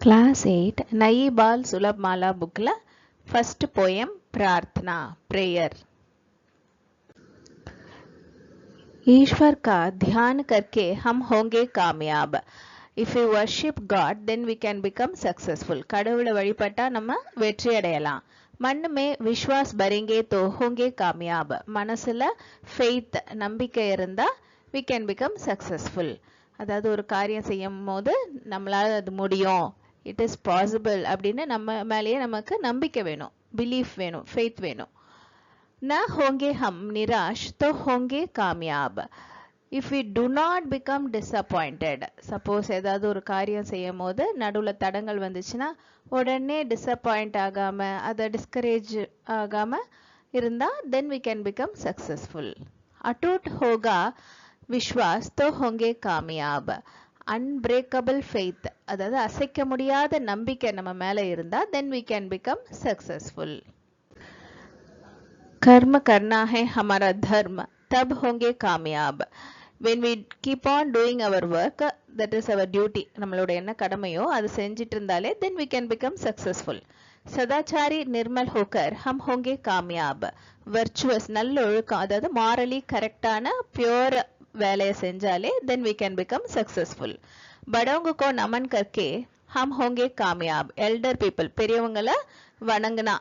Class 8 नई बाल सुलभ माला बुकला फर्स्ट पोएम प्रार्थना प्रेयर। ईश्वर का ध्यान करके हम होंगे कामयाब। If we worship God, then we can become successful. கடவுளை வழிபட்டா நம்ம வெற்றி அடையலாம். मन में विश्वास भरेंगे तो होंगे कामयाब. மனசுல faith நம்பிக்கை இருந்தா we can become successful. அதாவது ஒரு காரியம் செய்யும் போது நம்மளால அது முடியும், இட் இஸ் பாசிபிள் அப்படின்னு நம்ம மேலேயே நமக்கு நம்பிக்கை வேணும், பிலீஃப் வேணும், ஃபெய்த் வேணும். न होंगे हम निराश तो होंगे कामयाब. if we do not become disappointed, suppose ஏதாவது ஒரு காரியம் செய்யும் போது நடுவில் தடங்கள் வந்துச்சுன்னா உடனே டிசப்பாயிண்ட் ஆகாம அதை டிஸ்கரேஜ் ஆகாம இருந்தா then we can become successful. अटूट होगा विश्वास तो होंगे कामयाब. अनब्रेकबल ஃபெய்த், அதாவது அசைக்க முடியாத நம்பிக்கை நம்ம மேல இருந்தா then we can become successful. कर्म करना है हमारा धर्म तब होंगे कामयाब. when we keep on doing our work, that is our duty, நம்மளோட என்ன கடமையோ அது செஞ்சிட்டு இருந்தாலே then we can become successful. सदाचारी निर्मल होकर हम होंगे कामयाब. virtuous நல்ல ஒழுக்கம், அதாவது morally கரெக்டான பியூர் வேலையை செஞ்சாலே then we can become successful. बड़ों को नमन करके हम होंगे कामयाब. elder people, பெரியவங்களை வணங்கினா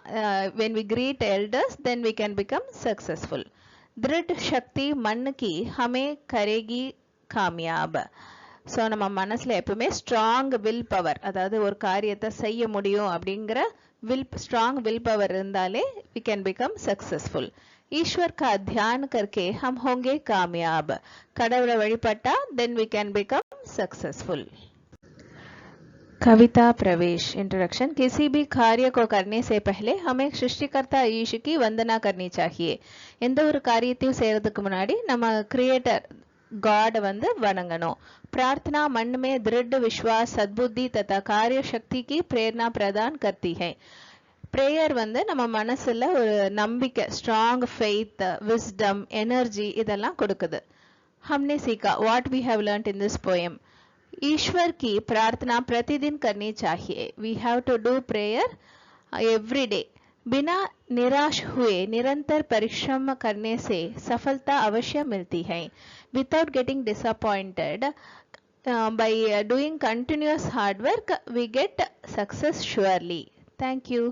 when we greet elders then we can become successful. दृढ़ शक्ति मन की हमें करेगी कामयाब. ஸோ நம்ம மனசில் எப்பவுமே ஸ்ட்ராங் வில் பவர், அதாவது ஒரு காரியத்தை செய்ய முடியும் அப்படிங்கிற ஸ்ட்ராங் வில் பவர் இருந்தாலே we can become successful. ईश्वर का ध्यान करके हम होंगे कामयाब. கடவுளை वழிபட்டா then we can become successful. कविता प्रवेश इंट्रोडक्शन. किसी भी कार्य को करने से पहले हमें सृष्टिकर्ता ईश की वंदना करनी चाहिए. எந்த ஒரு காரியத்தையும் செய்யறதுக்கு முன்னாடி நம்ம கிரியேட்டர் காட் வந்து வணங்கணும். प्रार्थना मन में दृढ़ विश्वास सद्बुद्धि तथा कार्य शक्ति की प्रेरणा प्रदान करती है. ப்ரேயர் வந்து நம்ம மனசுல ஒரு நம்பிக்கை, ஸ்ட்ராங் ஃபெய்த், விஸ்டம், எனர்ஜி இதெல்லாம் கொடுக்குது. हमने सीखा what we have learnt in this poem. ईश्वर की प्रार्थना प्रतिदिन करनी चाहिए. we have to do prayer every day. बिना निराश हुए निरंतर परिश्रम करने से सफलता अवश्य मिलती है. without getting disappointed, by doing continuous hard work we get success surely. Thank you.